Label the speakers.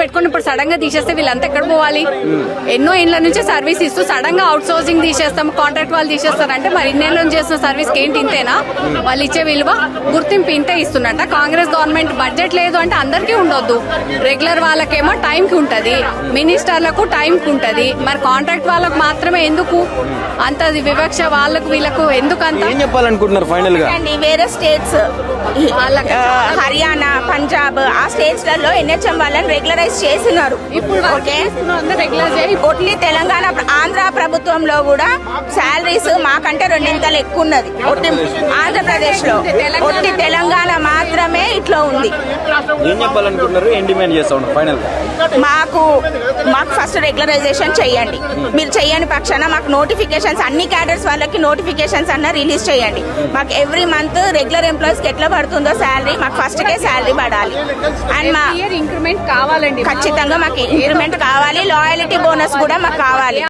Speaker 1: పెట్టుకుని ఇప్పుడు సడన్ గా తీసేస్తే వీళ్ళంతా ఎక్కడ పోవాలి? ఎన్నో ఇండ్ల నుంచి సర్వీస్ ఇస్తూ సడన్ గా అవుట్ సోర్సింగ్ తీసేస్తాం, కాంట్రాక్ట్ వాళ్ళు తీసేస్తారంటే మరి ఇన్నేళ్ళ నుంచి చేస్తున్న సర్వీస్ ఏంటి ఇంతేనా? వాళ్ళు ఇచ్చే విలువ గుర్తింపు ఇంతే ఇస్తున్నట్ట. కాంగ్రెస్ గవర్నమెంట్ బడ్జెట్ లేదు అంటే అందరికీ ఉండొద్దు. రెగ్యులర్ వాళ్ళకేమో టైం కి ఉంటది, మినిస్టర్లకు టైం కి ఉంటది, మరి కాంట్రాక్ట్ వాళ్ళకు మాత్రమే ఎందుకు అంత వివక్ష? వాళ్ళకు వీళ్ళకు ఎందుకు అంత?
Speaker 2: ఏం చెప్పాలనుకుంటున్నారు ఫైనల్ గా?
Speaker 3: వేరే స్టేట్స్ హర్యానా, పంజాబ్ ఆ స్టేట్స్ లలో ఎన్హెచ్ఎం వాళ్ళని రెగ్యులరైజ్ చేస్తున్నారు.
Speaker 1: ఇప్పుడు
Speaker 3: ఓన్లీ తెలంగాణ ఆంధ్ర ప్రభుత్వంలో కూడా శాలరీస్ మాకంటే రెండింతలు ఎక్కువ ఉన్నది. ఆంధ్రప్రదేశ్ లో ఒట్టి తెలంగాణ మాత్రమే ఇట్లా ఉంది.
Speaker 2: ఏం చెప్పాలనుకుంటున్నారు? ఏం డిమాండ్ చేస్తాం ఫైనల్ గా?
Speaker 3: మాకు ఫస్ట్ రెగ్యులరైజేషన్ చెయ్యండి. మీరు చెయ్యని పక్షాన మాకు నోటిఫికేషన్స్ అన్ని క్యాడర్స్ వాళ్ళకి నోటిఫికేషన్స్ అన్న రిలీజ్ చేయండి. మాకు ఎవ్రీ మంత్ రెగ్యులర్ ఎంప్లాయీస్ కి ఎట్లా పడుతుందో శాలరీ మాకు ఫస్ట్ కే శాలరీ పడాలి. అండ్ మా
Speaker 1: ఇంక్రిమెంట్ కావాలండి,
Speaker 3: ఖచ్చితంగా మాకు ఇంక్రిమెంట్ కావాలి. లాయల్టీ బోనస్ కూడా మాకు కావాలి.